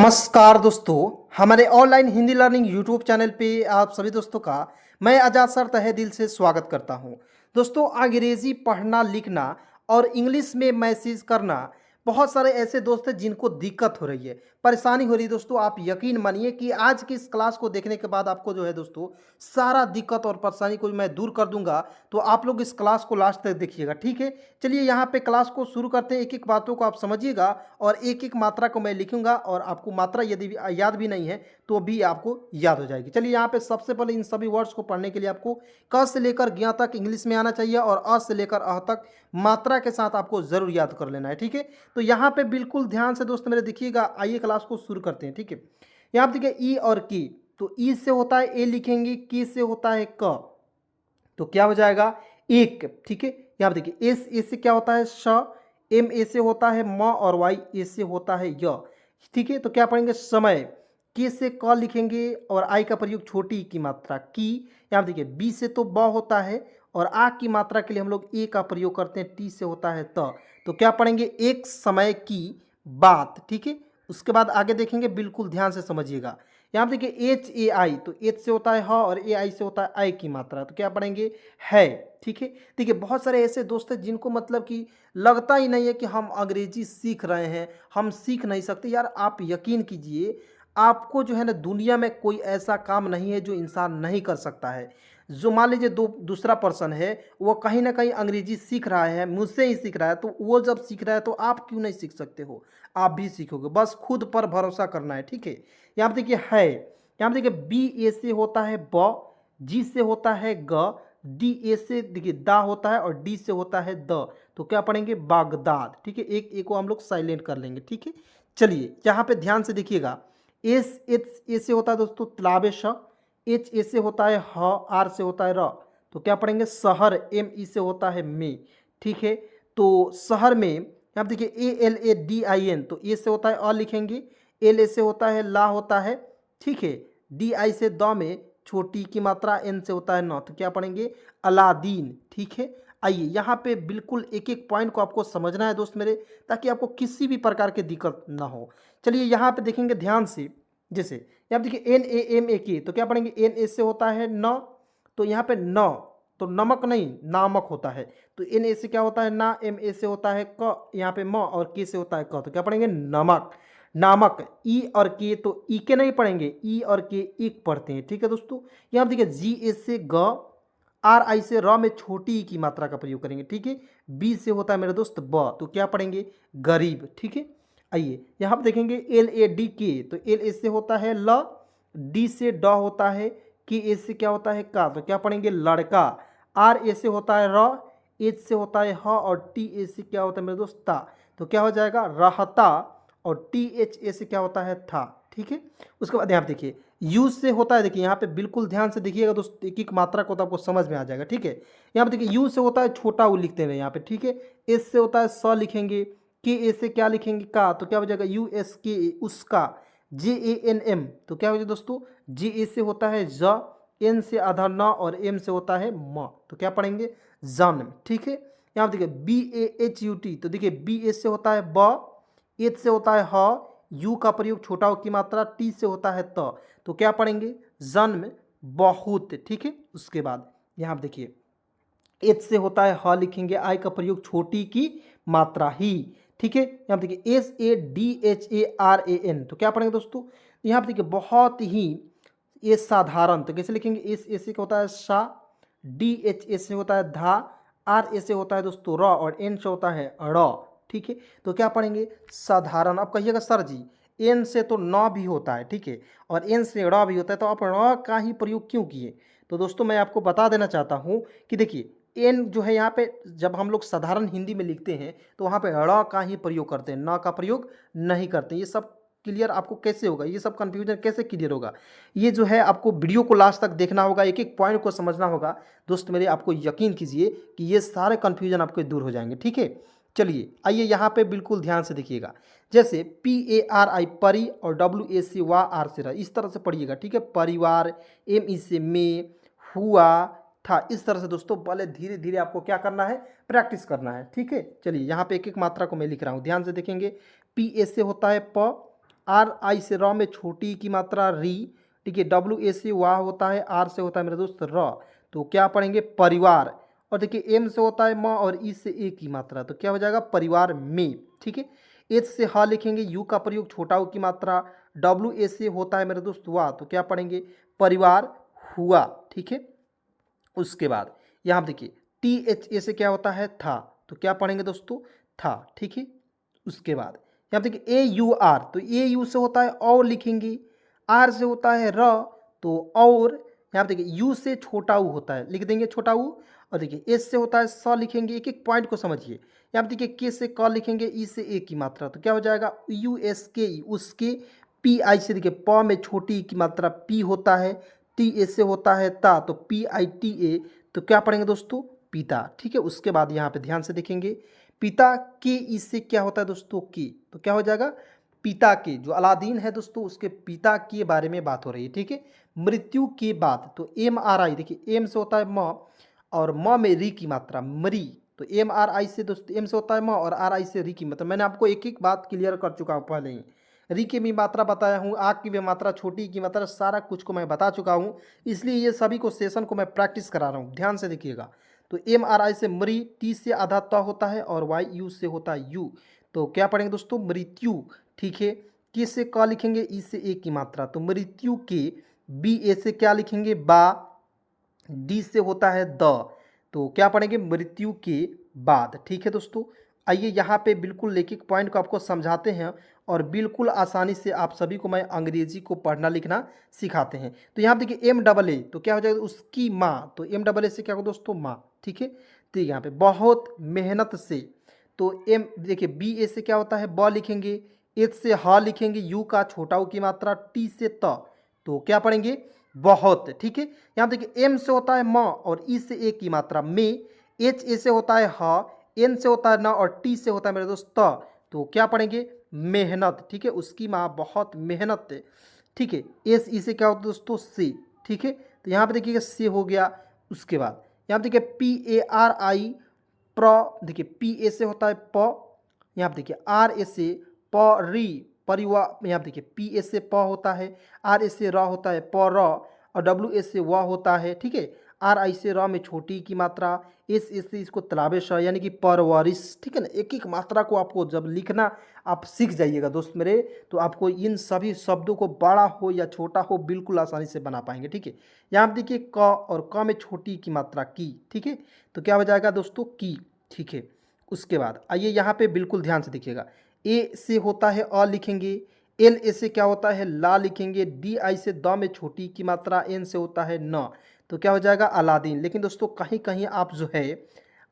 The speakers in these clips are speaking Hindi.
नमस्कार दोस्तों, हमारे online Hindi learning YouTube channel पे आप सभी दोस्तों का मैं आजाद सर तहे दिल से स्वागत करता हूं। दोस्तों, अंग्रेजी पढ़ना लिखना और इंग्लिश में मैसेज करना बहुत सारे ऐसे दोस्त हैं जिनको दिक्कत हो रही है, परेशानी हो रही है। दोस्तों, आप यकीन मानिए कि आज की इस क्लास को देखने के बाद आपको जो है दोस्तों सारा दिक्कत और परेशानी को मैं दूर कर दूंगा। तो आप लोग इस क्लास को लास्ट तक देखिएगा, ठीक है। चलिए यहाँ पे क्लास को शुरू करते हैं। एक एक बातों को आप समझिएगा और एक एक मात्रा को मैं लिखूंगा और आपको मात्रा यदि भी याद भी नहीं है तो भी आपको याद हो जाएगी। चलिए यहाँ पे सबसे पहले इन सभी वर्ड्स को पढ़ने के लिए आपको क से लेकर ज्ञ तक इंग्लिश में आना चाहिए और अ से लेकर अह तक मात्रा के साथ आपको जरूर याद कर लेना है, ठीक है। तो यहाँ पे बिल्कुल ध्यान से दोस्त मेरे देखिएगा। आइए क्लास को शुरू करते हैं, ठीक है। यहाँ पे देखिए ई और की, तो ई से होता है ए लिखेंगे, की से होता है क, तो क्या हो जाएगा एक, ठीक है। यहाँ पे देखिए एस ए से क्या होता है श, एम ए से होता है म और वाई ए से होता है य, ठीक है। तो क्या पढ़ेंगे समय, के से क लिखेंगे और आई का प्रयोग छोटी ई की मात्रा की। यहाँ पे देखिए बी से तो ब होता है और आ की मात्रा के लिए हम लोग ए का प्रयोग करते हैं, टी से होता है त। तो क्या पढ़ेंगे एक समय की बात, ठीक है। उसके बाद आगे देखेंगे, बिल्कुल ध्यान से समझिएगा। यहाँ पे देखिए एच ए आई, तो एच से होता है ह और ए आई से होता है आई की मात्रा, तो क्या पढ़ेंगे है, ठीक है। देखिए बहुत सारे ऐसे दोस्त हैं जिनको मतलब कि लगता ही नहीं है कि हम अंग्रेजी सीख रहे हैं, हम सीख नहीं सकते। यार आप यकीन कीजिए, आपको जो है ना दुनिया में कोई ऐसा काम नहीं है जो इंसान नहीं कर सकता है। जो मान लीजिए दूसरा पर्सन है, वो कहीं ना कहीं अंग्रेजी सीख रहा है, मुझसे ही सीख रहा है, तो वो जब सीख रहा है तो आप क्यों नहीं सीख सकते हो, आप भी सीखोगे। बस खुद पर भरोसा करना है, ठीक है। यहाँ पे देखिए है, यहाँ पे देखिए बी ए से होता है ब, जी से होता है ग, डी ए से देखिए दा होता है और डी से होता है द, तो क्या पढ़ेंगे बागदाद, ठीक है। एक एक को हम लोग साइलेंट कर लेंगे, ठीक है। चलिए यहाँ पे ध्यान से देखिएगा। एस एच ए से होता है दोस्तों तलाबेश, एच ए से होता है ह, आर से होता है र, तो क्या पढ़ेंगे शहर, एम ई से होता है में, ठीक है। तो शहर में यहाँ पे देखिए A L A D I N, तो ए से होता है अ लिखेंगे, एल ए से होता है ला होता है, ठीक है। डी आई से द में छोटी की मात्रा, एन से होता है न, तो क्या पढ़ेंगे अलादीन, ठीक है। आइए यहाँ पे बिल्कुल एक एक पॉइंट को आपको समझना है दोस्त मेरे, ताकि आपको किसी भी प्रकार की दिक्कत ना हो। चलिए यहाँ पे देखेंगे ध्यान से, जैसे यहाँ पे देखिए एन ए एम ए के, तो क्या पढ़ेंगे एन ए से होता है न, तो यहाँ पे न, तो नमक नहीं नामक होता है, तो एन ए से क्या होता है ना, एम ए से होता है क, यहाँ पे म और के से होता है क, तो क्या पढ़ेंगे नमक, नामक। ई और के, तो ई के नहीं पढ़ेंगे, ई और के एक पढ़ते हैं, ठीक है दोस्तों। यहाँ पे देखिए जी ए से ग, आर आई से र में छोटी ई की मात्रा का प्रयोग करेंगे, ठीक है। बी से होता है मेरे दोस्त ब, तो क्या पढ़ेंगे गरीब, ठीक है। आइए यहाँ पे देखेंगे एल ए डी के, तो एल ए से होता है ल, डी से ड होता है, के ए से क्या होता है का, तो क्या पढ़ेंगे लड़का। आर ए से होता है र, एच से होता है ह और टी ए से क्या होता है मेरे दोस्त ता, तो क्या हो जाएगा रहता। और टी एच ए से क्या होता है था, ठीक है। उसके बाद यहाँ पे देखिए यू से होता है, देखिए यहाँ पे बिल्कुल ध्यान से देखिएगा दोस्त, एक एक मात्रा को तो आपको समझ में आ जाएगा, ठीक है। यहाँ पे देखिए यू से होता है छोटा ऊ लिखते हैं यहाँ पे, ठीक है। एस से होता है स लिखेंगे, के ए से क्या लिखेंगे का, तो क्या हो जाएगा यू एस के ए उसका। जे ए एन एम, तो क्या हो जाएगा दोस्तों जे ए से होता है ज, एन से आधा न और एम से होता है म, तो क्या पढ़ेंगे जन्म, ठीक है। यहाँ पे देखिए B A H U T, तो देखिए बी ए से होता है ब, एच से होता है ह, यू का प्रयोग छोटा हो की मात्रा, टी से होता है त, तो क्या पढ़ेंगे जन्म बहुत, ठीक है। उसके बाद यहाँ पे देखिए एच से होता है ह लिखेंगे, आई का प्रयोग छोटी की मात्रा ही, ठीक है। यहाँ पे देखिए S A D H A R A N, तो क्या पढ़ेंगे दोस्तों यहाँ पे देखिए बहुत ही ये साधारण, तो कैसे लिखेंगे एस ए से होता है सा, डी एच ए से होता है धा, आर ए से होता है दोस्तों र और एन से होता है ड़, ठीक है। तो क्या पढ़ेंगे साधारण। अब कहिएगा सर जी एन से तो न भी होता है, ठीक है, और एन से ड़ भी होता है, तो आप ड़ का ही प्रयोग क्यों किए। तो दोस्तों मैं आपको बता देना चाहता हूँ कि देखिए एन जो है यहाँ पे जब हम लोग साधारण हिंदी में लिखते हैं तो वहाँ पे ड़ का ही प्रयोग करते हैं, न का प्रयोग नहीं करते। ये सब क्लियर आपको कैसे होगा, ये सब कंफ्यूजन कैसे क्लियर होगा, ये जो है आपको वीडियो को लास्ट तक देखना होगा, एक एक पॉइंट को समझना होगा दोस्त मेरे। आपको यकीन कीजिए कि ये सारे कंफ्यूजन आपके दूर हो जाएंगे, ठीक है। चलिए आइए यहाँ पे बिल्कुल ध्यान से देखिएगा, जैसे पी ए आर आई परी और डब्ल्यू ए सी वा आर से रहा, इस तरह से पढ़िएगा, ठीक है। परिवार, एम ई से में, हुआ था, इस तरह से दोस्तों पहले धीरे धीरे आपको क्या करना है प्रैक्टिस करना है, ठीक है। चलिए यहाँ पे एक एक मात्रा को मैं लिख रहा हूँ, ध्यान से देखेंगे। पी ए से होता है प, आर आई से र में छोटी की मात्रा री, ठीक है। डब्ल्यू ए से वाह होता है, आर से होता है मेरे दोस्त र, तो क्या पढ़ेंगे परिवार। और देखिए एम से होता है म और ई से ए की मात्रा, तो क्या हो जाएगा परिवार में, ठीक है। एच से ह लिखेंगे, यू का प्रयोग छोटा ऊ की मात्रा, डब्ल्यू ए से होता है मेरे दोस्त वाह, तो क्या पढ़ेंगे परिवार हुआ, ठीक है। उसके बाद यहाँ देखिए टी एच ए से क्या होता है था, तो क्या पढ़ेंगे दोस्तों था, ठीक है। उसके बाद यहाँ देखिए ए यू आर, तो ए यू से होता है और लिखेंगे, आर से होता है र, तो और यहाँ देखिए यू से छोटा ऊ होता है, लिख देंगे छोटा ऊ। और देखिए एस से होता है स, लिखेंगे, एक एक पॉइंट को समझिए। यहाँ देखिए के से क लिखेंगे, ई से ए की मात्रा, तो क्या हो जाएगा यू एस के ई, उसके। पी आई से देखिए प में छोटी ई की मात्रा पी होता है, टी ए से होता है ता, तो पी आई टी ए, तो क्या पढ़ेंगे दोस्तों पिता, ठीक है। उसके बाद यहाँ पे ध्यान से देखेंगे पिता के इससे क्या होता है दोस्तों की, तो क्या हो जाएगा पिता के, जो अलादीन है दोस्तों उसके पिता के बारे में बात हो रही है, ठीक है। मृत्यु के बाद, तो एम आर आई, देखिए एम से होता है म और म में री की मात्रा मरी, तो एम आर आई से दोस्तों एम से होता है म और आर आई से री की मात्रा। मैंने आपको एक एक बात क्लियर कर चुका हूँ पहले ही, री की भी मात्रा बताया हूँ, आग की भी मात्रा, छोटी की मात्रा, सारा कुछ को मैं बता चुका हूँ, इसलिए ये सभी को सेशन को मैं प्रैक्टिस करा रहा हूँ, ध्यान से देखिएगा। तो एम आर आई से मरी, टी से आधा त होता है और वाई यू से होता है यू, तो क्या पढ़ेंगे दोस्तों मृत्यु, ठीक है। के से क लिखेंगे, ई से ए की मात्रा, तो मृत्यु के। बी ए से क्या लिखेंगे बा, डी से होता है द, तो क्या पढ़ेंगे मृत्यु के बाद, ठीक है दोस्तों। आइए यहाँ पे बिल्कुल एक एक पॉइंट को आपको समझाते हैं और बिल्कुल आसानी से आप सभी को मैं अंग्रेजी को पढ़ना लिखना सिखाते हैं। तो यहाँ पे देखिए एम डबल ए, तो क्या हो जाएगा उसकी माँ, तो एम डबल ए से क्या हो दोस्तों माँ, ठीक है। तो यहाँ पे बहुत मेहनत से, तो एम देखिए बी ए से क्या होता है ब लिखेंगे, एच से ह लिखेंगे, यू का छोटा ऊ की मात्रा, टी से त, तो क्या पढ़ेंगे बहुत, ठीक है। यहाँ देखिए एम से होता है म और ई से ए की मात्रा में, एच ए से होता है ह, एन से होता है न और टी से होता है मेरे दोस्त त, तो क्या पढ़ेंगे मेहनत, ठीक है। उसकी माँ बहुत मेहनत, ठीक है। एस ई से क्या होता है दोस्तों से, ठीक है। तो यहाँ पे देखिएगा से हो गया। उसके बाद यहाँ पे देखिए पी ए आर आई प्र, देखिए पी ए से होता है प, यहाँ पे देखिए आर ए से प री परिवार, यहाँ पे देखिए पी ए से प होता है, आर ए से र होता है प र, और डब्ल्यू ए से व होता है, ठीक है। आर आई से र में छोटी की मात्रा, एस ए से इसको तलाबेश यानी कि परवरिश, ठीक है ना। एक एक मात्रा को आपको जब लिखना आप सीख जाइएगा दोस्त मेरे, तो आपको इन सभी शब्दों को बड़ा हो या छोटा हो बिल्कुल आसानी से बना पाएंगे, ठीक है। यहाँ पे देखिए क और क में छोटी की मात्रा की, ठीक है, तो क्या हो जाएगा दोस्तों की, ठीक है। उसके बाद आइए यहाँ पे बिल्कुल ध्यान से देखिएगा, ए से होता है अ लिखेंगे, एल ए से क्या होता है ला लिखेंगे, डी आई से द में छोटी की मात्रा, एन से होता है न, तो क्या हो जाएगा अलादीन। लेकिन दोस्तों कहीं कहीं आप जो है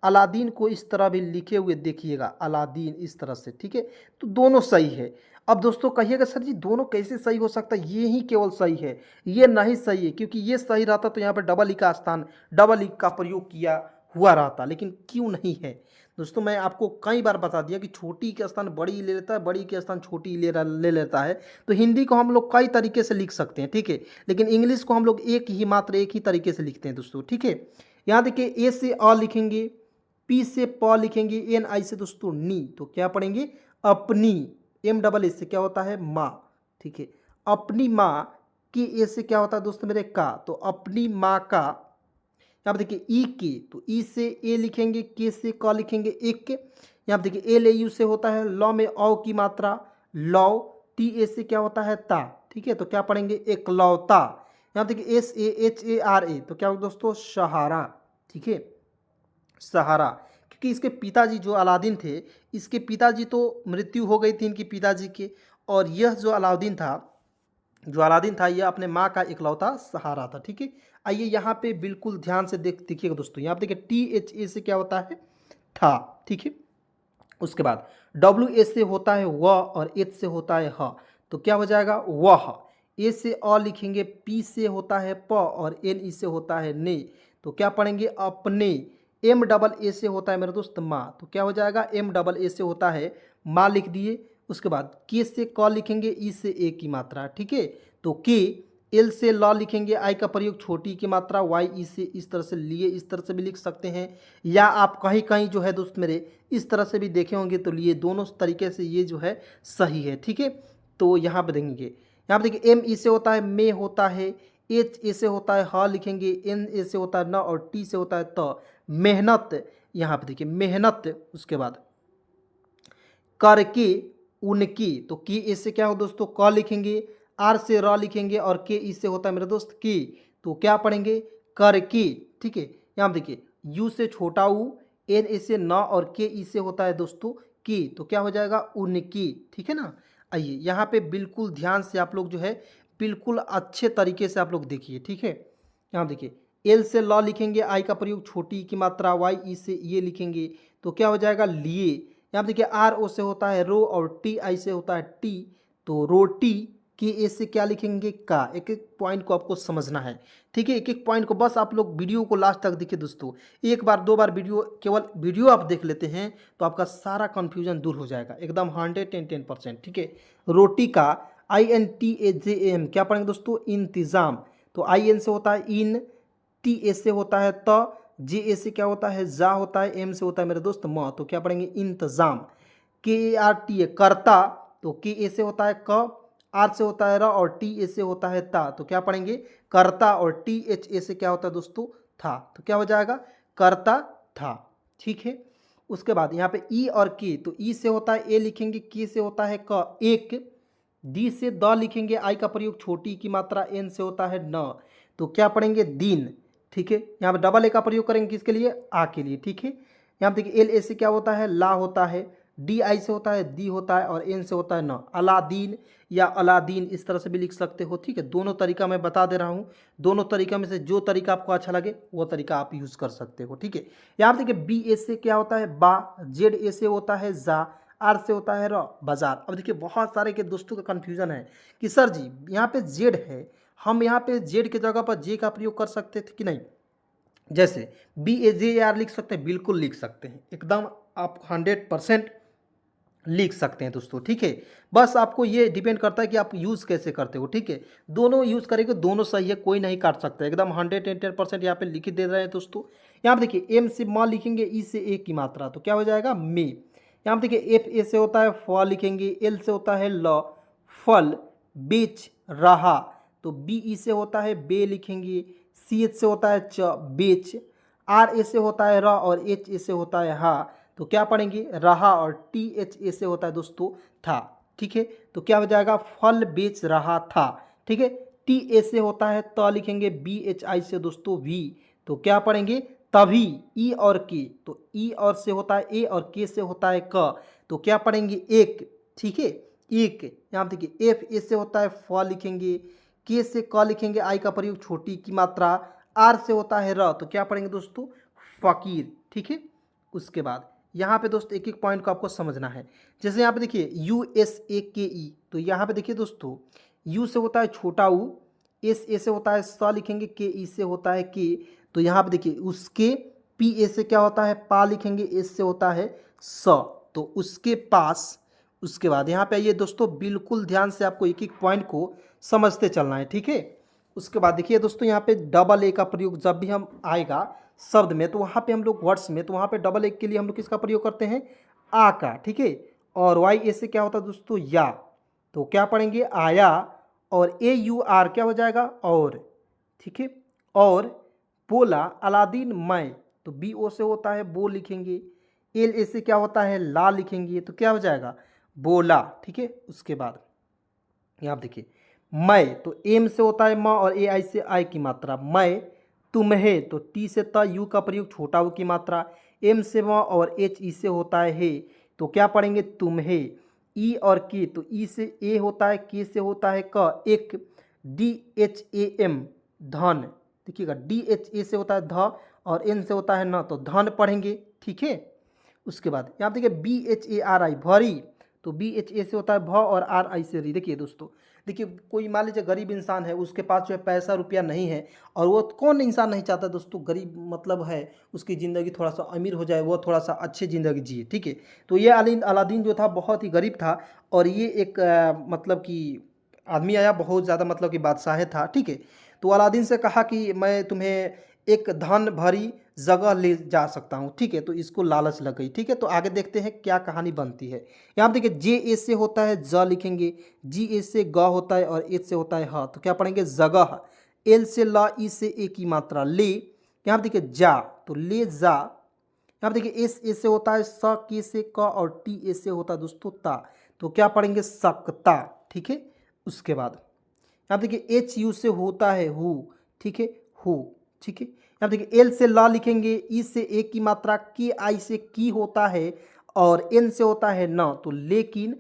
अलादीन को इस तरह भी लिखे हुए देखिएगा, अलादीन इस तरह से, ठीक है। तो दोनों सही है। अब दोस्तों कहिएगा सर जी दोनों कैसे सही हो सकता है, ये ही केवल सही है, ये नहीं सही है, क्योंकि ये सही रहता तो यहाँ पर डबल ई का स्थान, डबल ई का प्रयोग किया हुआ रहता, लेकिन क्यों नहीं है दोस्तों। मैं आपको कई बार बता दिया कि छोटी के स्थान बड़ी ले लेता है, बड़ी के स्थान छोटी ले लेता है। तो हिंदी को हम लोग कई तरीके से लिख सकते हैं, ठीक है, लेकिन इंग्लिश को हम लोग एक ही मात्र एक ही तरीके से लिखते हैं दोस्तों, ठीक है। यहाँ देखिए ए से अ लिखेंगे, पी से प लिखेंगे, एन आई से दोस्तों नी, तो क्या पढ़ेंगे अपनी। एम डबल ए से क्या होता है माँ, ठीक है। अपनी माँ की ए से क्या होता है दोस्तों मेरे का, तो अपनी माँ का। यहाँ पे देखिए ई के, तो ई से ए लिखेंगे, के से क लिखेंगे एक। यहाँ पे देखिए एल ए यू से होता है लौ में औ की मात्रा, लौ। टी ए से क्या होता है ता, ठीक है, तो क्या पढ़ेंगे एकलौता। यहाँ पे देखिए S A H A R A, तो क्या होगा दोस्तों सहारा, ठीक है, सहारा। क्योंकि इसके पिताजी जो अलादीन थे, इसके पिताजी तो मृत्यु हो गई थी इनकी पिताजी के, और यह जो अलादीन था यह अपने माँ का इकलौता सहारा था, ठीक है। आइए यहाँ पे बिल्कुल ध्यान से देखिएगा दोस्तों, यहाँ पे देखिए टी एच ए से क्या होता है था, ठीक है। उसके बाद डब्ल्यू ए से होता है व और एच से होता है ह, तो क्या हो जाएगा वह। ए से अ लिखेंगे, पी से होता है प और एन ई से होता है ने, तो क्या पढ़ेंगे अपने। एम डबल ए से होता है मेरे दोस्त माँ, तो क्या हो जाएगा एम डबल ए से होता है माँ लिख दिए। उसके बाद के से क लिखेंगे, ई से ए की मात्रा, ठीक है, तो के। एल से ल लिखेंगे, आई का प्रयोग छोटी की मात्रा, वाई ई से इस तरह से लिए, इस तरह से भी लिख सकते हैं, या आप कहीं कहीं जो है दोस्त मेरे इस तरह से भी देखे होंगे, तो लिए दोनों तरीके से ये जो है सही है, ठीक है। तो यहाँ पे देंगे, यहाँ पे देखिए एम ई से होता है मे होता है, एच ए से होता है ह लिखेंगे, एन ए से होता है न, और टी से होता है त, मेहनत। यहाँ पे देखिए मेहनत, उसके बाद करके उनकी, तो की इससे क्या हो दोस्तों क लिखेंगे, आर से र लिखेंगे, और के इससे होता है मेरे दोस्त की, तो क्या पढ़ेंगे करके। ठीक है, यहाँ पे देखिए यू से छोटा ऊ, एन ए से न, और के ई से होता है दोस्तों की, तो क्या हो जाएगा उनकी। ठीक है ना। आइए यहाँ पे बिल्कुल ध्यान से आप लोग जो है बिल्कुल अच्छे तरीके से आप लोग देखिए। ठीक है, यहाँ देखिए एल से ल लिखेंगे, आई का प्रयोग छोटी की मात्रा, वाई ई से ये लिखेंगे, तो क्या हो जाएगा लिए। यहाँ देखिए आर ओ से होता है रो, और टी आई से होता है टी, तो रोटी की ए से क्या लिखेंगे का। एक एक पॉइंट को आपको समझना है। ठीक है, एक एक पॉइंट को बस आप लोग वीडियो को लास्ट तक देखिए दोस्तों। एक बार दो बार वीडियो, केवल वीडियो आप देख लेते हैं तो आपका सारा कन्फ्यूजन दूर हो जाएगा एकदम 110%। ठीक है, रोटी का I N T A J M क्या पढ़ेंगे दोस्तों इंतज़ाम, तो आई एन से होता है इन, टी ए से होता है त, जे ए से क्या होता है जा होता है, एम से होता है मेरे दोस्त म, तो क्या पढ़ेंगे इंतज़ाम। के ए आर टी ए करता, तो के ए से होता है क, आर से होता है र, और टी ए से होता है ता, तो क्या पढ़ेंगे करता, और टी एच ए से क्या होता है दोस्तों था, तो क्या हो जाएगा करता था। ठीक है, उसके बाद यहाँ पे ई और के, तो ई से होता है ए लिखेंगे, के से होता है क एक, डी से द लिखेंगे, आई का प्रयोग छोटी की मात्रा, एन से होता है न, तो क्या पढ़ेंगे दिन। ठीक है, यहाँ पे डबल ए का प्रयोग करेंगे किसके लिए आ के लिए। ठीक है, यहाँ पे देखिए एल ए से क्या होता है ला होता है, डी आई से होता है दी होता है, और एन से होता है न, अलादीन या अलादीन इस तरह से भी लिख सकते हो। ठीक है, दोनों तरीका मैं बता दे रहा हूँ, दोनों तरीका में से जो तरीका आपको अच्छा लगे वो तरीका आप यूज़ कर सकते हो। ठीक है, यहाँ पे देखिए बी ए से क्या होता है बा, जेड ए से होता है जा, आर से होता है र बाजार। अब देखिए बहुत सारे के दोस्तों का कन्फ्यूजन है कि सर जी यहाँ पे जेड है, हम यहाँ पे जेड के जगह पर जे का प्रयोग कर सकते थे कि नहीं। जैसे बी ए जे आर लिख सकते हैं, बिल्कुल लिख सकते हैं, एकदम आप 100% लिख सकते हैं दोस्तों। ठीक है, बस आपको ये डिपेंड करता है कि आप यूज़ कैसे करते हो। ठीक है, दोनों यूज़ करेंगे दोनों सही है, कोई नहीं काट सकता, एकदम 110% यहाँ पे लिख दे रहे हैं दोस्तों। यहाँ पे देखिए एम से म लिखेंगे, ई से ए की मात्रा, तो क्या हो जाएगा मे। यहाँ पे देखिए एफ ए से होता है फ लिखेंगे, एल से होता है ल फल, बेच रहा, तो बी ई से होता है बे लिखेंगे, सी एच से होता है च बेच, आर ए से होता है र, और एच ए से होता है हा, तो क्या पढ़ेंगे रहा, और टी एच ए से होता है दोस्तों था। ठीक है, तो क्या हो जाएगा फल बेच रहा था। ठीक है, टी ए से होता है त लिखेंगे, बी एच आई से दोस्तों वी, तो क्या पढ़ेंगे तभी। ई और के, तो ई और से होता है ए, और के से होता है क, तो क्या पढ़ेंगे एक। ठीक है, एक। यहाँ पे देखिए एफ ए से होता है फ लिखेंगे, के से क लिखेंगे, आई का प्रयोग छोटी की मात्रा, आर से होता है र, तो क्या पढ़ेंगे दोस्तों फकीर। ठीक है, उसके बाद यहाँ पे दोस्तों एक एक पॉइंट को आपको समझना है। जैसे यहाँ पे देखिए यू एस ए के ई, तो यहाँ पे देखिए दोस्तों यू से होता है छोटा ऊ, एस ए से होता है स लिखेंगे, के ई से होता है के, तो यहाँ पे देखिए उसके, पी ए से क्या होता है पा लिखेंगे, एस से होता है स, तो उसके पास। उसके बाद यहाँ पे आइए दोस्तों, बिल्कुल ध्यान से आपको एक एक पॉइंट को समझते चलना है। ठीक है, उसके बाद देखिए दोस्तों यहाँ पे डबल ए का प्रयोग जब भी हम आएगा शब्द में, तो वहाँ पे हम लोग वर्ड्स में, तो वहाँ पे डबल ए के लिए हम लोग किसका प्रयोग करते हैं आ का। ठीक है, और वाई ए से क्या होता है दोस्तों या, तो क्या पढ़ेंगे आया, और ए यू आर क्या हो जाएगा और। ठीक है, और बोला अलादीन मैं, तो बी ओ से होता है बो लिखेंगे, एल ए से क्या होता है ला लिखेंगे, तो क्या हो जाएगा बोला। ठीक है, उसके बाद यहाँ पे देखिए मैं, तो एम से होता है म, और ए आई से आई की मात्रा, मैं तुम्हें, तो टी से त यू का प्रयोग छोटा ऊ की मात्रा, एम से म, और एच ई से होता है हे, तो क्या पढ़ेंगे तुम्हें। ई और के, तो ई से ए होता है, के से होता है क, एक, डी एच ए एम धन, देखिएगा डी एच ए से होता है ध, और एन से होता है न, तो धन पढ़ेंगे। ठीक है, उसके बाद यहाँ देखिए B H A R I भरी, तो बी एच ए से होता है भ, और आर आई से री। देखिए दोस्तों, देखिए कोई मान लीजिए गरीब इंसान है, उसके पास जो है पैसा रुपया नहीं है, और वो कौन इंसान नहीं चाहता दोस्तों गरीब मतलब है उसकी ज़िंदगी थोड़ा सा अमीर हो जाए, वो थोड़ा सा अच्छी ज़िंदगी जिए। ठीक है, तो ये अलादीन जो था बहुत ही गरीब था, और ये एक मतलब कि आदमी आया बहुत ज़्यादा मतलब कि बादशाह था। ठीक है, तो अलादीन से कहा कि मैं तुम्हें एक धन भरी जगह ले जा सकता हूँ, ठीक है। तो इसको लालच लग गई, ठीक है। तो आगे देखते हैं क्या कहानी बनती है। यहाँ पे देखिए जे ए से होता है ज लिखेंगे, जी ए से ग होता है और एच से होता है ह, तो क्या पढ़ेंगे जगह। एल से ल, ई से ए की मात्रा ले। यहाँ पे देखिए जा, तो ले जा। यहाँ पे देखिए एस ए से होता है स, के से क और टी ए से होता है दोस्तों ता, तो क्या पढ़ेंगे सकता, ठीक है। उसके बाद यहाँ पे देखिए एच यू से होता है हु, ठीक है, हु, ठीक है। यहाँ पे देखिए एल से ला लिखेंगे, ई से ए की मात्रा, के आई से की होता है और एन से होता है न, तो लेकिन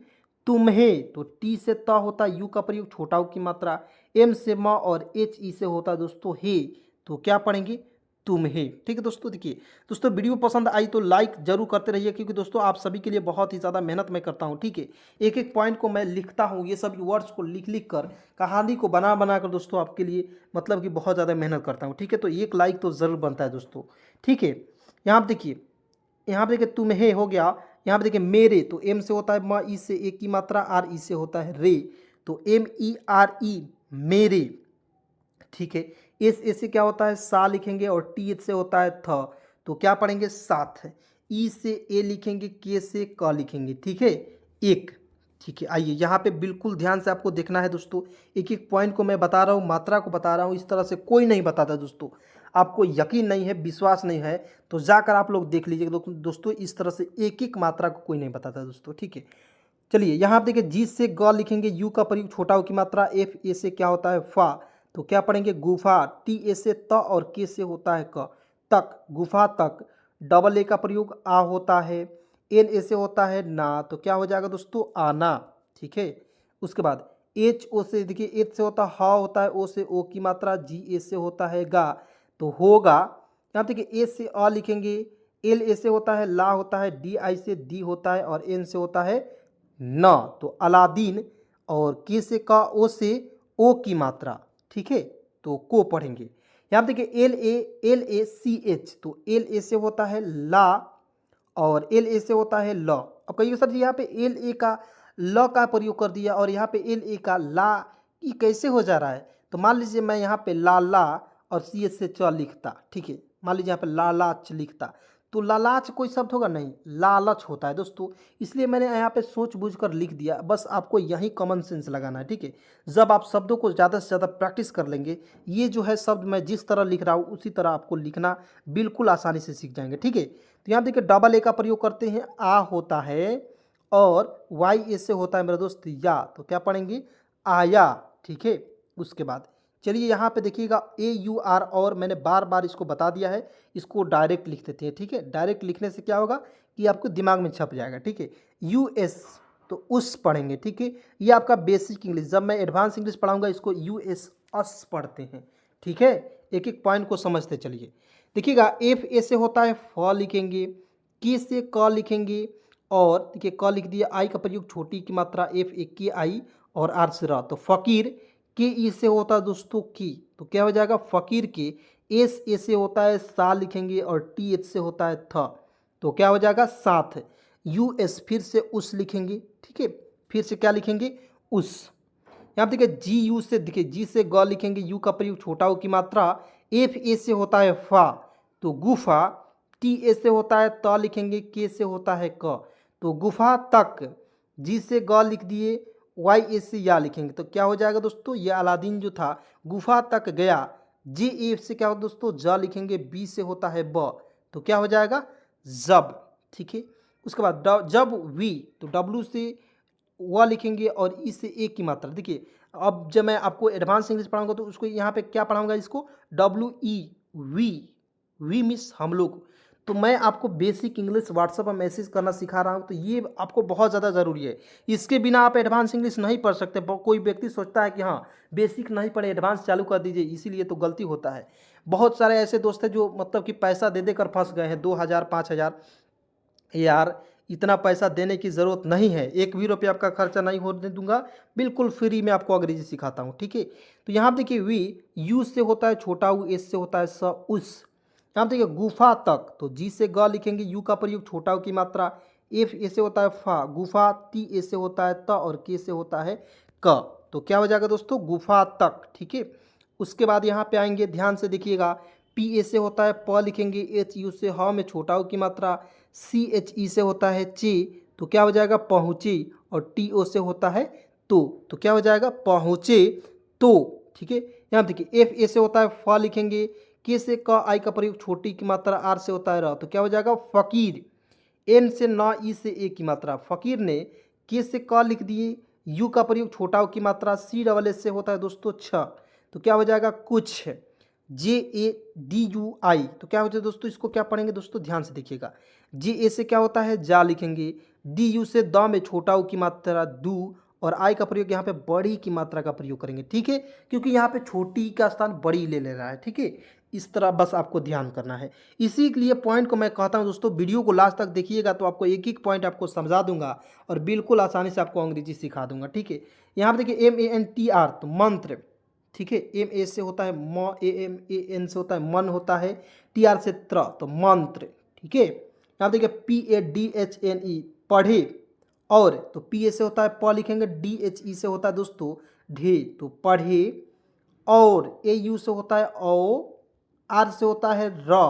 तुम्हें, तो टी से त होता है, यू का प्रयोग छोटा ऊ की मात्रा, एम से म और एच ई से होता है दोस्तों हे, तो क्या पढ़ेंगे तुम्हें, ठीक है दोस्तों। देखिए दोस्तों वीडियो पसंद आई तो लाइक जरूर करते रहिए, क्योंकि दोस्तों आप सभी के लिए बहुत ही ज़्यादा मेहनत मैं करता हूं, ठीक है। एक एक पॉइंट को मैं लिखता हूं, ये सभी वर्ड्स को लिख लिख कर, कहानी को बना बना कर दोस्तों आपके लिए मतलब कि बहुत ज़्यादा मेहनत करता हूं, ठीक है। तो एक लाइक तो ज़रूर बनता है दोस्तों, ठीक है। यहाँ पर देखिए, यहाँ पे देखिए तुम्हें हो गया। यहाँ पे देखिए मेरे, तो एम से होता है म, ई से ए की मात्रा, आर ई से होता है रे, तो एम ई आर ई मेरे, ठीक है। एस ए से क्या होता है सा लिखेंगे और टी एच से होता है थ, तो क्या पढ़ेंगे साथ। ई से ए लिखेंगे, के से क लिखेंगे, ठीक है, एक, ठीक है। आइए यहाँ पे बिल्कुल ध्यान से आपको देखना है दोस्तों, एक एक पॉइंट को मैं बता रहा हूँ, मात्रा को बता रहा हूँ, इस तरह से कोई नहीं बताता दोस्तों। आपको यकीन नहीं है, विश्वास नहीं है, तो जाकर आप लोग देख लीजिए दोस्तों, इस तरह से एक एक मात्रा को कोई नहीं बताता दोस्तों, ठीक है। चलिए यहाँ पे देखिए जी से ग लिखेंगे, यू का प्रयोग छोटा ऊ की मात्रा, एफ ए से क्या होता है फा, तो क्या पढ़ेंगे गुफा, टी ए से त और के से होता है क, तक, गुफा तक। डबल ए का प्रयोग आ होता है, एन ए से होता है ना, तो क्या हो जाएगा दोस्तों आना, ठीक है। उसके बाद एच ओ से देखिए, एच से होता है हा होता है, ओ से ओ की मात्रा, जी ए से होता है गा, तो होगा। यहाँ पे देखिए ए से अ लिखेंगे, एल ए से होता है ला होता है, डी आई से दी होता है और एन से होता है न, तो अलादीन। और के से का, ओ से ओ की मात्रा, ठीक है, तो को पढ़ेंगे। यहाँ पे देखिए एल ए सी एच, तो एल ए से होता है ला और एल ए से होता है ल। अब कहिए सर जी यहाँ पे एल ए का ल का प्रयोग कर दिया और यहाँ पे एल ए का ला, ये कैसे हो जा रहा है। तो मान लीजिए मैं यहाँ पे ला ला और सी एच से च लिखता, ठीक है। मान लीजिए यहाँ पे लालाच लिखता, तो लालाच कोई शब्द होगा नहीं, लालच होता है दोस्तों। इसलिए मैंने यहाँ पे सोच बूझ कर लिख दिया, बस आपको यही कॉमन सेंस लगाना है, ठीक है। जब आप शब्दों को ज़्यादा से ज़्यादा प्रैक्टिस कर लेंगे, ये जो है शब्द मैं जिस तरह लिख रहा हूँ उसी तरह आपको लिखना बिल्कुल आसानी से सीख जाएंगे, ठीक है। तो यहाँ देखिए डबल ए का प्रयोग करते हैं, आ होता है और वाई ए से होता है मेरा दोस्त या, तो क्या पढ़ेंगे आया, ठीक है। उसके बाद चलिए यहाँ पे देखिएगा ए यू आर, और मैंने बार बार इसको बता दिया है, इसको डायरेक्ट लिख देते हैं, ठीक है। डायरेक्ट लिखने से क्या होगा कि आपको दिमाग में छप जाएगा, ठीक है। यू एस, तो उस पढ़ेंगे, ठीक है। ये आपका बेसिक इंग्लिश, जब मैं एडवांस इंग्लिश पढ़ाऊंगा इसको यू एस अस पढ़ते हैं, ठीक है। एक एक पॉइंट को समझते चलिए। देखिएगा एफ ए से होता है फ लिखेंगे, के से क लिखेंगे और देखिए क लिख दिया, आई का प्रयोग छोटी की मात्रा, एफ ए के आई और आर से रा, तो फकीर। के ई से होता है दोस्तों की, तो क्या हो जाएगा फकीर के। एस ए से होता है सा लिखेंगे और टी एच से होता है थ, तो क्या हो जाएगा साथ। यू एस फिर से उस लिखेंगे, ठीक है। फिर से क्या लिखेंगे उस। यहाँ पे देखिए जी यू से, देखिए जी से ग लिखेंगे, यू का प्रयोग छोटा ऊ की मात्रा, एफ ए से होता है फा, तो गुफा। टी ए से होता है त लिखेंगे, के से होता है क, तो गुफा तक। जी से ग लिख दिए, वाई ए से या लिखेंगे, तो क्या हो जाएगा दोस्तों ये अलादीन जो था गुफा तक गया। जे ए से क्या होगा दोस्तों ज लिखेंगे, बी से होता है ब, तो क्या हो जाएगा जब, ठीक है। उसके बाद जब वी, तो डब्लू से व लिखेंगे और ई से ए की मात्रा। देखिए अब जब मैं आपको एडवांस इंग्लिश पढ़ाऊंगा तो उसको यहाँ पे क्या पढ़ाऊंगा, इसको W E we, we means हम लोग। तो मैं आपको बेसिक इंग्लिश व्हाट्सएप पर मैसेज करना सिखा रहा हूँ, तो ये आपको बहुत ज़्यादा ज़रूरी है। इसके बिना आप एडवांस इंग्लिश नहीं पढ़ सकते। कोई व्यक्ति सोचता है कि हाँ बेसिक नहीं पढ़े एडवांस चालू कर दीजिए, इसीलिए तो गलती होता है। बहुत सारे ऐसे दोस्त हैं जो मतलब कि पैसा दे देकर फंस गए हैं, 2000 5000। यार इतना पैसा देने की ज़रूरत नहीं है, एक भी रुपये आपका खर्चा नहीं होने दूंगा, बिल्कुल फ्री में आपको अंग्रेजी सिखाता हूँ, ठीक है। तो यहाँ देखिए वी, यू से होता है छोटा ऊ, एस से होता है स उस। यहाँ देखिए गुफा तक, तो जी से ग लिखेंगे, यू का प्रयोग छोटा ऊ की मात्रा, एफ ए से होता है फा, गुफा। टी ए से होता है त और के से होता है क, तो क्या हो जाएगा दोस्तों गुफा तक, ठीक है। उसके बाद यहाँ पे आएंगे, ध्यान से देखिएगा, पी ए से होता है प लिखेंगे, एच यू से ह में छोटा ऊ की मात्रा, सी एच ई से होता है चे, तो क्या हो जाएगा पहुँचे, और टी ओ से होता है तो क्या हो जाएगा पहुँचे तो। ठीक है, यहाँ देखिए एफ ए से होता है फ लिखेंगे, के से क आई का प्रयोग छोटी की मात्रा, आर से होता है र, तो क्या हो जाएगा फकीर। एन से न ई से ए की मात्रा, फकीर ने, के से क लिख दिए, यू का प्रयोग छोटा ऊ की मात्रा, सी डबल एस से होता है दोस्तों छ, तो क्या हो जाएगा कुछ। जे ए डी यू आई, तो क्या हो जाएगा दोस्तों, इसको क्या पढ़ेंगे दोस्तों ध्यान से देखिएगा। जे ए से क्या होता है जा लिखेंगे, डी यू से द में छोटा ऊ की मात्रा दू, और आई का प्रयोग यहाँ पे बड़ी की मात्रा का प्रयोग करेंगे। ठीक है, क्योंकि यहाँ पे छोटी का स्थान बड़ी ले ले रहा है। ठीक है, इस तरह बस आपको ध्यान करना है। इसी के लिए पॉइंट को मैं कहता हूँ दोस्तों, वीडियो को लास्ट तक देखिएगा तो आपको एक एक पॉइंट आपको समझा दूंगा और बिल्कुल आसानी से आपको अंग्रेजी सिखा दूंगा। ठीक है, यहाँ पे देखिए M A N T R, तो मंत्र। ठीक है, एम ए से होता है म, ए एम ए एन से होता है मन होता है, टी आर से त्र, तो मंत्र। ठीक है, यहाँ देखिए P A D H N E पढ़े, और तो पी ए से होता है प लिखेंगे, डी एच ई से होता है दोस्तों ढे, तो पढ़े, और ए यू से होता है ओ, आर से होता है र,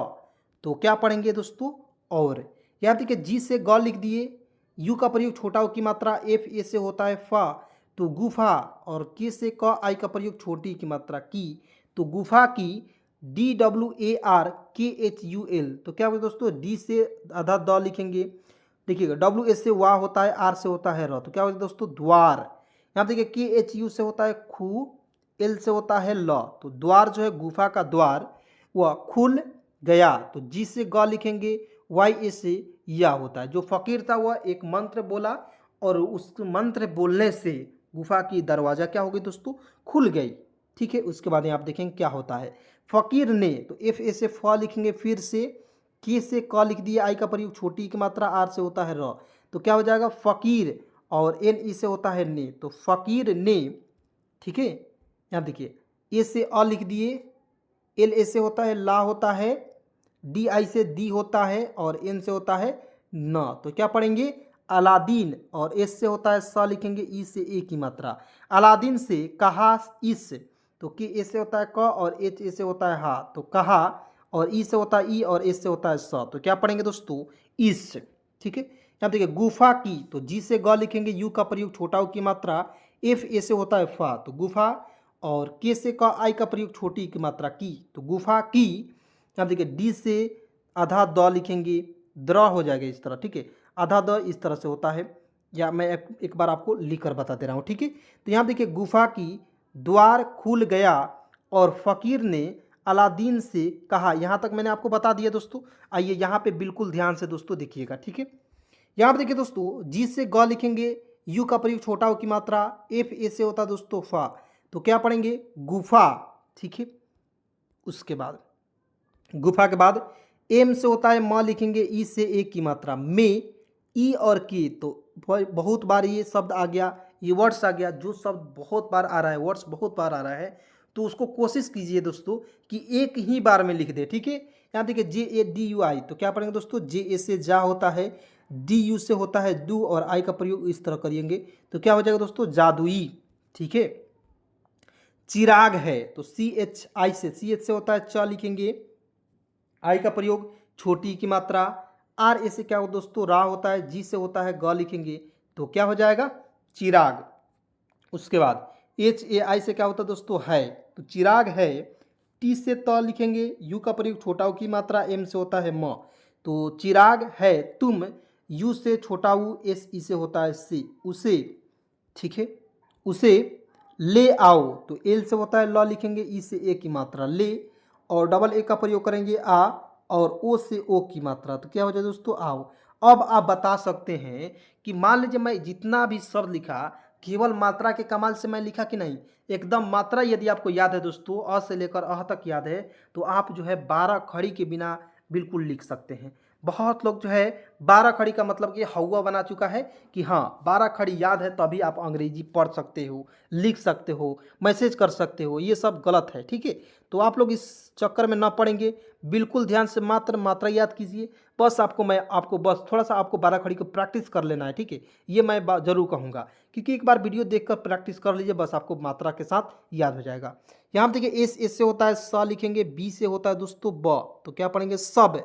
तो क्या पढ़ेंगे दोस्तों और। यहाँ देखिए जी से ग लिख दिए, यू का प्रयोग छोटा ऊ की मात्रा, एफ ए से होता है फा, तो गुफा, और के से क आई का प्रयोग छोटी की मात्रा की, तो गुफा की, डी डब्ल्यू ए आर के एच यू एल, तो क्या होगा दोस्तों डी से आधा द लिखेंगे, देखिएगा डब्ल्यू एस से वाह होता है, आर से होता है र, तो क्या होगा दोस्तों द्वार। यहाँ देखिए के एच यू से होता है खू, एल से होता है ल, तो द्वार जो है गुफा का द्वार वह खुल गया, तो जी से ग लिखेंगे, वाई ए से या होता है। जो फकीर था वह एक मंत्र बोला, और उस मंत्र बोलने से गुफा की दरवाज़ा क्या हो गई दोस्तों खुल गई। ठीक है, उसके बाद यहाँ आप देखेंगे क्या होता है। फकीर ने, तो एफ ए से फ लिखेंगे, फिर से के से क लिख दिया, आई का प्रयोग छोटी की मात्रा, आर से होता है र, तो क्या हो जाएगा फकीर, और एन ई से होता है ने, तो फकीर ने। ठीक है, यहाँ देखिए ए से अ लिख दिए, एल ए से होता है ला होता है, डी आई से दी होता है, और एन से होता है न, तो क्या पढ़ेंगे अलादीन, और एस से होता है स लिखेंगे, ई से ए की मात्रा, अलादीन से कहा इस, तो के ए से होता है क, और एच ए से होता है हा, तो कहा, और ई से होता है ई, और एस से होता है स, तो क्या पढ़ेंगे दोस्तों इस। ठीक है, यहाँ देखिए गुफा की, तो जी से ग लिखेंगे, यू का प्रयोग छोटा ऊ की मात्रा, एफ ए से होता है फा, तो गुफा, और के से का आई का प्रयोग छोटी की मात्रा की, तो गुफा की। यहाँ देखिए डी से आधा द लिखेंगे, द्र हो जाएगा इस तरह। ठीक है, आधा द इस तरह से होता है, या मैं एक बार आपको लिख कर बता दे रहा हूँ। ठीक है, तो यहाँ देखिए गुफा की, द्वार खुल गया, और फकीर ने अलादीन से कहा। यहाँ तक मैंने आपको बता दिया दोस्तों। आइए यहाँ पे बिल्कुल ध्यान से दोस्तों देखिएगा। ठीक है, यहाँ पर देखिए दोस्तों जी से ग लिखेंगे, यू का प्रयोग छोटा ऊ की मात्रा, एफ ए से होता है दोस्तों फा, तो क्या पढ़ेंगे गुफा। ठीक है, उसके बाद गुफा के बाद एम से होता है म लिखेंगे, ई से ए की मात्रा, में, ई और की, तो बहुत बार ये शब्द आ गया, ये वर्ड्स आ गया। जो शब्द बहुत बार आ रहा है, वर्ड्स बहुत बार आ रहा है, तो उसको कोशिश कीजिए दोस्तों कि एक ही बार में लिख दे। ठीक है, यहाँ देखिए जे ए डी यू आई, तो क्या पढ़ेंगे दोस्तों जे ए से जा होता है, डी यू से होता है दू, और आई का प्रयोग इस तरह करेंगे, तो क्या हो जाएगा दोस्तों जादुई। ठीक है, चिराग है, तो सी एच आई से, सी एच से होता है च लिखेंगे, आई का प्रयोग छोटी की मात्रा, आर ए से क्या हो दोस्तों रा होता है, जी से होता है ग लिखेंगे, तो क्या हो जाएगा चिराग। उसके बाद एच ए आई से क्या होता है दोस्तों है, तो चिराग है, टी से त लिखेंगे, यू का प्रयोग छोटा ऊ की मात्रा, एम से होता है म, तो चिराग है तुम, यू से छोटा ऊ, एस ई से होता है से, उसे। ठीक है, उसे ले आओ, तो एल से होता है ल लिखेंगे, ई से ए की मात्रा ले, और डबल ए का प्रयोग करेंगे आ, और ओ से ओ की मात्रा, तो क्या हो जाए दोस्तों आओ। अब आप बता सकते हैं कि मान लीजिए मैं जितना भी शब्द लिखा केवल मात्रा के कमाल से मैं लिखा कि नहीं, एकदम मात्रा यदि आपको याद है दोस्तों, अ से लेकर अह तक याद है, तो आप जो है 12 खड़ी के बिना बिल्कुल लिख सकते हैं। बहुत लोग जो है 12 खड़ी का मतलब कि हौवा बना चुका है कि हाँ 12 खड़ी याद है तभी आप अंग्रेजी पढ़ सकते हो, लिख सकते हो, मैसेज कर सकते हो। ये सब गलत है, ठीक है। तो आप लोग इस चक्कर में ना पड़ेंगे। बिल्कुल ध्यान से मात्र मात्रा याद कीजिए। बस मैं आपको बस थोड़ा सा आपको 12 खड़ी को प्रैक्टिस कर लेना है, ठीक है। ये मैं ज़रूर कहूँगा, क्योंकि एक बार वीडियो देखकर प्रैक्टिस कर लीजिए, बस आपको मात्रा के साथ याद हो जाएगा। यहाँ पे देखिए एस से होता है स लिखेंगे, बी से होता है दोस्तों ब, तो क्या पढ़ेंगे सब।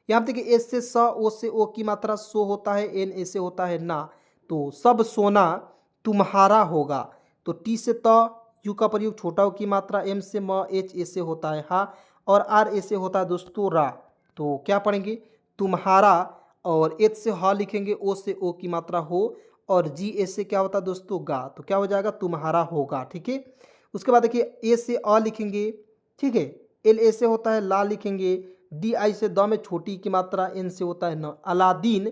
यहाँ पे देखिए एस से स, ओ से ओ की मात्रा सो होता है, एन ए से होता है ना, तो सब सोना तुम्हारा होगा। तो टी से त, यू का प्रयोग छोटा ओ की मात्रा, एम से म, एच ए से होता है हा, और आर ए से होता है दोस्तों रा। तो क्या पढ़ेंगे तुम्हारा, और एच से ह लिखेंगे, ओ से ओ की मात्रा हो, और जी ए से क्या होता है दोस्तों गा, तो क्या हो जाएगा तुम्हारा होगा, ठीक है। उसके बाद देखिए ए से अ लिखेंगे, ठीक है। एल ए से होता है ला लिखेंगे, डी आई से द में छोटी की मात्रा, एन से होता है न, अलादीन।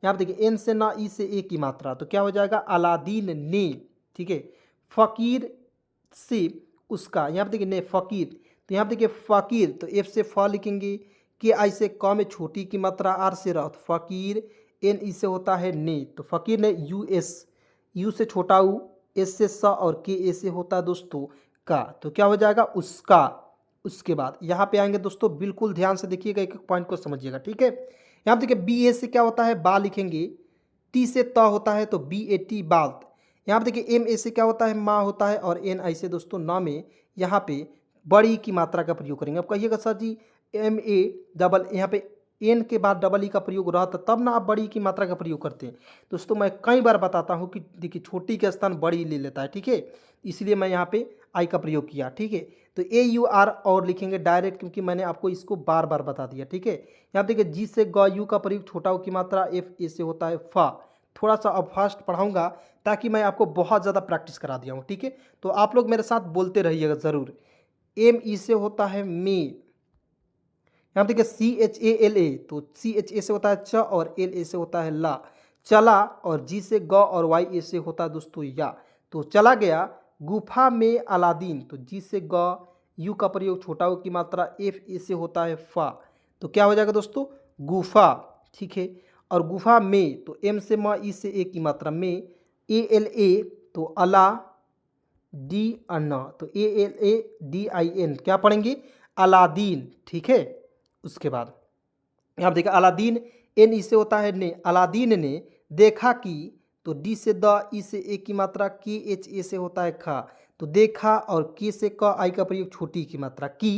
यहाँ पे देखिए एन से ना, ई से ए की मात्रा, तो क्या हो जाएगा अलादीन ने, ठीक है। फकीर से उसका, यहाँ पे देखिए ने फकीर, तो यहाँ पे देखिए फकीर, तो एफ से फ लिखेंगे, के आई से क में छोटी की मात्रा, आर से र, तो फकीर, एन ई से होता है ने, तो फकीर ने, यू एस, यू से छोटा ऊ, एस से स, और के ए से होता है दोस्तों का, तो क्या हो जाएगा उसका। उसके बाद यहाँ पे आएंगे दोस्तों, बिल्कुल ध्यान से देखिएगा, एक एक पॉइंट को समझिएगा, ठीक है। यहाँ पे देखिए बी ए से क्या होता है बा लिखेंगे, टी से त होता है तो बी ए टी बात। यहाँ पे देखिए एम ए से क्या होता है माँ होता है, और एन आई से दोस्तों ना में यहाँ पे बड़ी की मात्रा का प्रयोग करेंगे। अब कहिएगा sir ji M A double, यहाँ पे एन के बाद डबल ई का प्रयोग रहता तब ना आप बड़ी की मात्रा का प्रयोग करते हैं। दोस्तों मैं कई बार बताता हूँ कि देखिए छोटी के स्थान बड़ी ले लेता है, ठीक है, इसलिए मैं यहाँ पे आई का प्रयोग किया, ठीक है। तो ए यू आर और लिखेंगे डायरेक्ट, क्योंकि मैंने आपको इसको बार बार बता दिया, ठीक है। यहाँ देखिए जी से ग, यू का प्रयोग छोटा ऊ की मात्रा, एफ ए से होता है फा। थोड़ा सा अब फास्ट पढ़ाऊंगा ताकि मैं आपको बहुत ज़्यादा प्रैक्टिस करा दिया हूँ, ठीक है। तो आप लोग मेरे साथ बोलते रहिएगा ज़रूर। एम ई से होता है मे, यहाँ देखिए सी एच ए एल ए, तो सी एच ए से होता है च, और एल ए से होता है ला, चला, और जी से ग, और वाई ए से होता है दोस्तों या, तो चला गया गुफा में अलादीन, तो जी से ग, यू का प्रयोग छोटा ऊ की मात्रा, एफ ए से होता है फा, तो क्या हो जाएगा दोस्तों गुफा, ठीक है। और गुफा में, तो एम से म, ई से ए की मात्रा में, ए एल ए, तो अला, डी अन्ना, तो A L A D I N, क्या पढ़ेंगे अलादीन, ठीक है। उसके बाद यहाँ देखिए अलादीन, एन ई से होता है ने, अलादीन ने देखा कि, तो डी से द, ई से ए की मात्रा, के एच ए से होता है खा, तो देखा, और के से क, आई का प्रयोग छोटी की मात्रा की।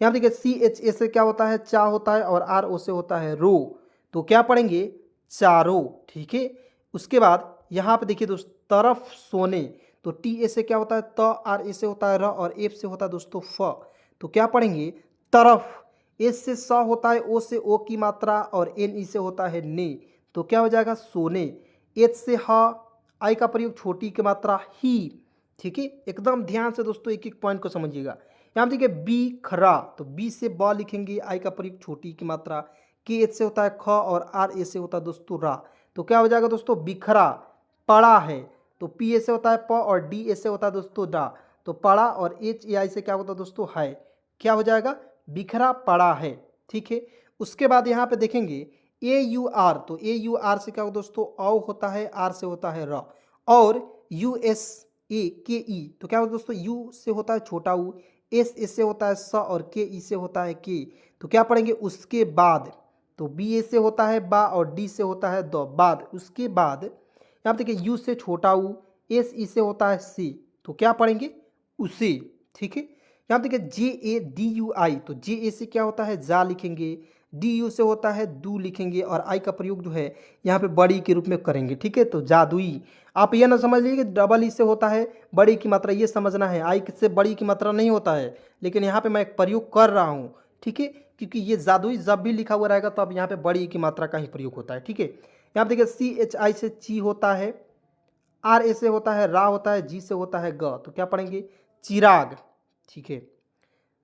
यहाँ देखिए सी एच ए से क्या होता है चा होता है, और आर ओ से होता है रो, तो क्या पढ़ेंगे चारो, ठीक है। उसके बाद यहाँ पे देखिए दोस्त तरफ सोने, तो टी ए से क्या होता है त, आर ए से होता है र, और एफ से होता है दोस्तों फ, तो क्या पढ़ेंगे तरफ। एस से स होता है, ओ से ओ की मात्रा, और एन ई से होता है ने, तो क्या हो जाएगा सोने। एच से ह, आई का प्रयोग छोटी की मात्रा ही, ठीक है। एकदम ध्यान से दोस्तों एक एक पॉइंट को समझिएगा। यहाँ देखिए बी खरा, तो बी से ब लिखेंगे, आई का प्रयोग छोटी की मात्रा, के एच से होता है ख, और आर ए से होता है दोस्तों रा, तो क्या हो जाएगा दोस्तों बिखरा पड़ा है, तो पी ए से होता है प, और डी ए से होता है दोस्तों डा, तो पड़ा, और एच ए आई से क्या होता है दोस्तों है, क्या हो जाएगा बिखरा पड़ा है, ठीक है। उसके बाद यहाँ पे देखेंगे ए यू आर, तो ए यू आर से क्या होगा दोस्तों औ होता है, आर से होता है र, और यू एस ए के ई, तो क्या होगा दोस्तों यू से होता है छोटा ऊ, एस एस से होता है स, और के ई से होता है के, तो क्या पढ़ेंगे उसके बाद, तो बी ए से होता है बा, और डी से होता है द बाद। उसके बाद यहाँ देखिए यू से छोटा ऊ, एस ई से होता है सी, तो क्या पढ़ेंगे उसे, ठीक है। यहाँ देखिए जे ए डी यू आई, तो जे ए से क्या होता है जा लिखेंगे, डी यू से होता है दू लिखेंगे, और आई का प्रयोग जो है यहाँ पे बड़ी के रूप में करेंगे, ठीक है। तो जादुई, आप ये ना समझ लीजिए कि डबल ई से होता है बड़ी की मात्रा, ये समझना है आई से बड़ी की मात्रा नहीं होता है, लेकिन यहाँ पे मैं एक प्रयोग कर रहा हूँ, ठीक है, क्योंकि ये जादुई जब भी लिखा हुआ रहेगा तो अब यहाँ पे बड़ी की मात्रा का ही प्रयोग होता है, ठीक है। यहाँ देखिए सी एच आई से ची होता है, आर ए से होता है रा होता है, जी से होता है ग, तो क्या पढ़ेंगे चिराग, ठीक है।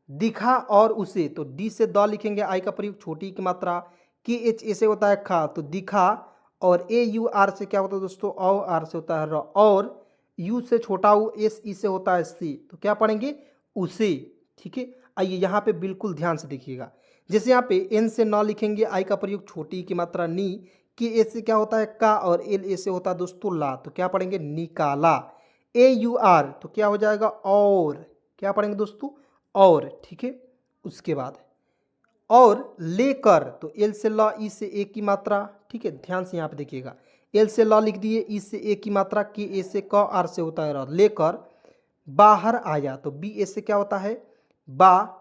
दिखा और उसे, तो डी से द लिखेंगे, आई का प्रयोग छोटी की मात्रा, के एच ए से होता है खा, तो दिखा, और ए यू आर से क्या होता है दोस्तों औ, आर से होता है र, और यू से छोटा ऊ, एस ई से होता है सी, तो क्या पढ़ेंगे उसे, ठीक है। आइए यहाँ पे बिल्कुल ध्यान से देखिएगा। जैसे यहाँ पे एन से ना लिखेंगे, आई का प्रयोग छोटी ई की मात्रा नी, के ए से क्या होता है का, और एल ए से होता है दोस्तों ला, तो क्या पढ़ेंगे निकाला। ए यू आर तो क्या हो जाएगा और, क्या पढ़ेंगे दोस्तों और, ठीक है। उसके बाद और लेकर तो एल से ला, ई से ए की मात्रा, ठीक है, ध्यान से यहाँ पे देखिएगा, एल से ला लिख दिए, ई से ए की मात्रा, के ए से क, आर से होता है र, लेकर बाहर आया तो बी ए से क्या होता है बा,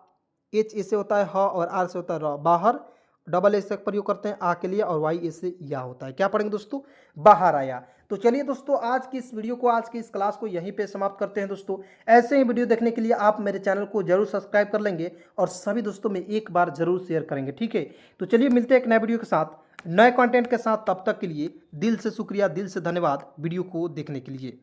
एच ए से होता है ह, और आर से होता है र, बाहर, डबल ए से प्रयोग करते हैं आ के लिए, और वाई ए से या होता है, क्या पढ़ेंगे दोस्तों बाहर आया। तो चलिए दोस्तों आज की इस वीडियो को, आज की इस क्लास को यहीं पे समाप्त करते हैं दोस्तों। ऐसे ही वीडियो देखने के लिए आप मेरे चैनल को जरूर सब्सक्राइब कर लेंगे और सभी दोस्तों में एक बार जरूर शेयर करेंगे, ठीक है। तो चलिए मिलते हैं एक नए वीडियो के साथ, नए कंटेंट के साथ, तब तक के लिए दिल से शुक्रिया, दिल से धन्यवाद वीडियो को देखने के लिए।